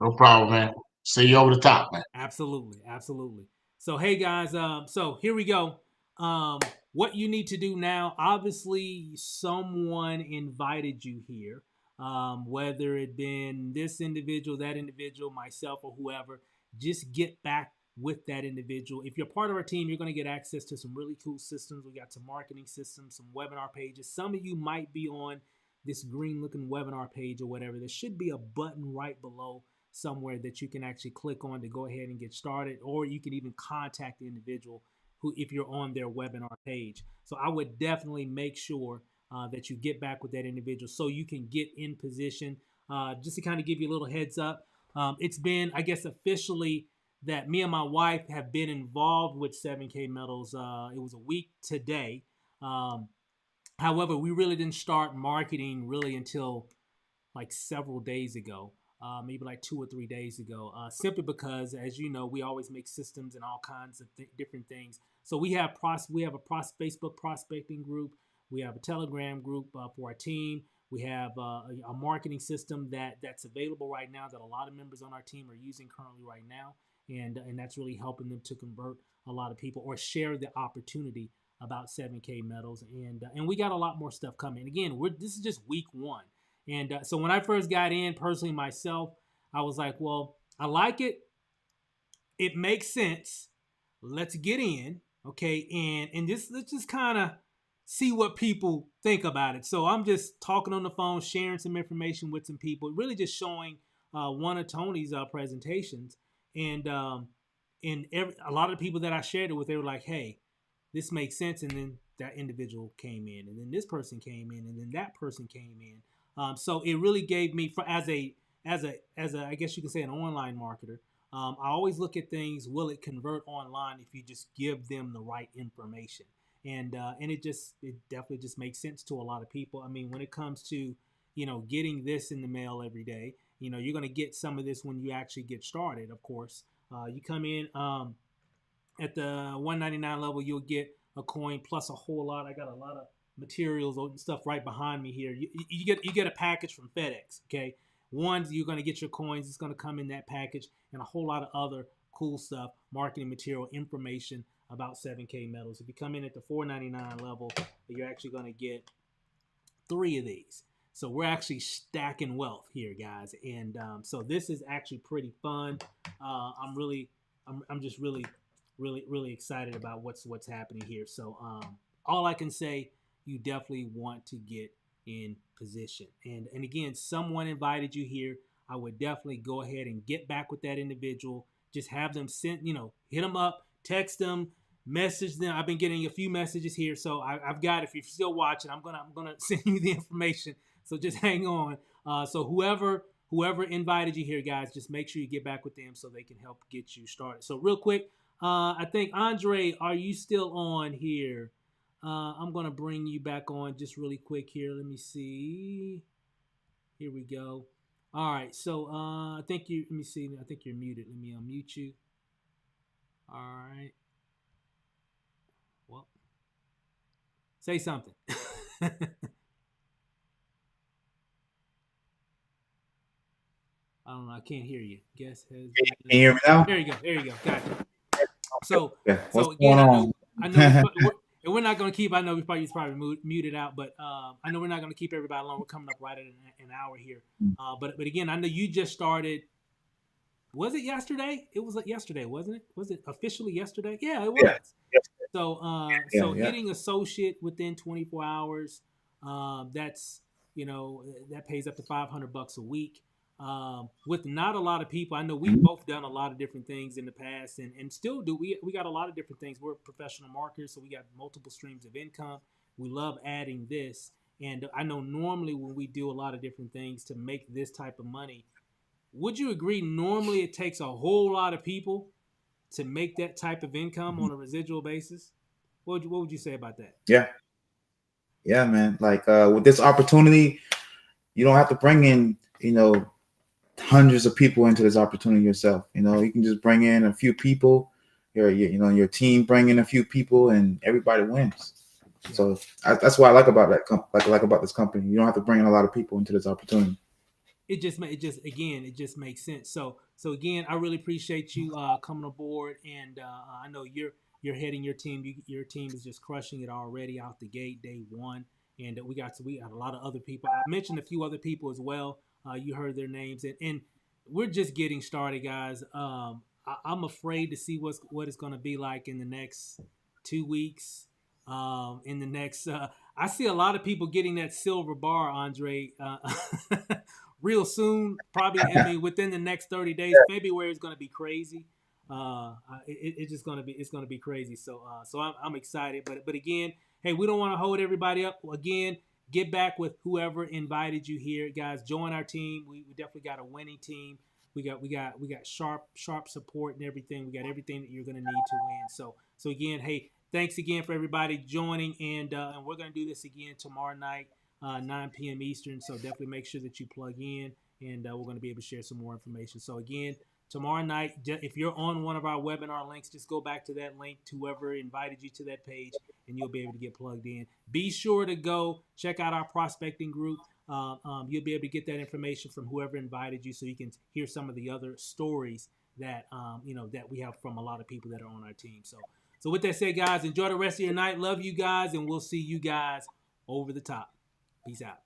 No problem, man. See you over the top, man. Absolutely, absolutely. So hey guys, so here we go. What you need to do now, obviously someone invited you here, whether it been this individual, that individual, myself, or whoever. Just get back with that individual. If you're part of our team, you're going to get access to some really cool systems. We got some marketing systems, some webinar pages. Some of you might be on this green looking webinar page or whatever. There should be a button right below somewhere that you can actually click on to go ahead and get started, or you can even contact the individual who, if you're on their webinar page. So I would definitely make sure that you get back with that individual so you can get in position. Just to kind of give you a little heads up, it's been, I guess, officially that me and my wife have been involved with 7K Metals. It was a week today. However, we really didn't start marketing really until like several days ago, maybe like 2 or 3 days ago, simply because, as you know, we always make systems and all kinds of different things. So we have a Facebook prospecting group, we have a Telegram group for our team, we have a marketing system that's available right now that a lot of members on our team are using currently right now, and that's really helping them to convert a lot of people or share the opportunity about 7K Metals, and we got a lot more stuff coming. Again, this is just week one. And so when I first got in, personally myself, I was like, well, I like it. It makes sense. Let's get in, okay? And let's just kind of see what people think about it. So I'm just talking on the phone, sharing some information with some people, really just showing one of Tony's presentations. And a lot of the people that I shared it with, they were like, hey, this makes sense. And then that individual came in, and then this person came in, and then that person came in. So it really gave me, as a I guess you can say, an online marketer. I always look at things. Will it convert online if you just give them the right information? And it definitely just makes sense to a lot of people. I mean, when it comes to getting this in the mail every day, you're going to get some of this when you actually get started. Of course, you come in at the 199 level, you'll get a coin plus a whole lot. I got a lot of materials and stuff right behind me here. You get a package from FedEx. Okay, one, you're going to get your coins. It's going to come in that package, and a whole lot of other cool stuff, marketing material, information about 7K Metals. If you come in at the 499 level, you're actually going to get 3 of these. So we're actually stacking wealth here, guys, and so this is actually pretty fun. I'm just really excited about what's happening here. So all I can say, you definitely want to get in position. And again, someone invited you here. I would definitely go ahead and get back with that individual. Just have them send, hit them up, text them, message them. I've been getting a few messages here, so I've got. If you're still watching, I'm gonna send you the information. So just hang on. So whoever invited you here, guys, just make sure you get back with them so they can help get you started. So real quick, I think Andre, are you still on here? I'm going to bring you back on just really quick here. Let me see. Here we go. All right. So I think let me see. I think you're muted. Let me unmute you. All right. Well, say something. I don't know. I can't hear you. Guess has. Can you hear me now? There you go. There you go. Gotcha. So, What's again, going on? I know and we're not going to keep. I know it's probably muted out, but I know we're not going to keep everybody long. We're coming up right at an hour here. But again, I know you just started. Was it yesterday? It was yesterday, wasn't it? Was it officially yesterday? Yeah, it was. Yeah. So getting associate within 24 hours, that's that pays up to $500 a week. With not a lot of people, I know we've both done a lot of different things in the past, and still do. We got a lot of different things. We're professional marketers, so we got multiple streams of income. We love adding this, And I know normally when we do a lot of different things to make this type of money, would you agree? Normally it takes a whole lot of people to make that type of income Mhm. on a residual basis. What would you say about that? Yeah, yeah, man. Like with this opportunity, you don't have to bring in, hundreds of people into this opportunity yourself. You can just bring in a few people. Your team bring in a few people, and everybody wins. Yeah. So that's what I like about like about this company. You don't have to bring in a lot of people into this opportunity. It just makes sense. So again, I really appreciate you coming aboard, and I know you're heading your team. Your team is just crushing it already out the gate, day one. And we got a lot of other people. I mentioned a few other people as well. You heard their names, and we're just getting started, guys. I'm afraid to see what it's going to be like in the next 2 weeks. In the next, I see a lot of people getting that silver bar, Andre. Real soon. Probably, I mean, within the next 30 days. February is going to be crazy. It's just going to be crazy. So I'm excited. But again, hey, we don't want to hold everybody up. Again, get back with whoever invited you here, guys. Join our team. We definitely got a winning team. We got sharp support and everything. We got everything that you're going to need to win. So again, hey, thanks again for everybody joining, and we're going to do this again tomorrow night, 9 p.m. Eastern. So definitely make sure that you plug in, and we're going to be able to share some more information. So again, tomorrow night, if you're on one of our webinar links, just go back to that link to whoever invited you to that page, and you'll be able to get plugged in. Be sure to go check out our prospecting group. You'll be able to get that information from whoever invited you, so you can hear some of the other stories that that we have from a lot of people that are on our team. So with that said, guys, enjoy the rest of your night. Love you guys, and we'll see you guys over the top. Peace out.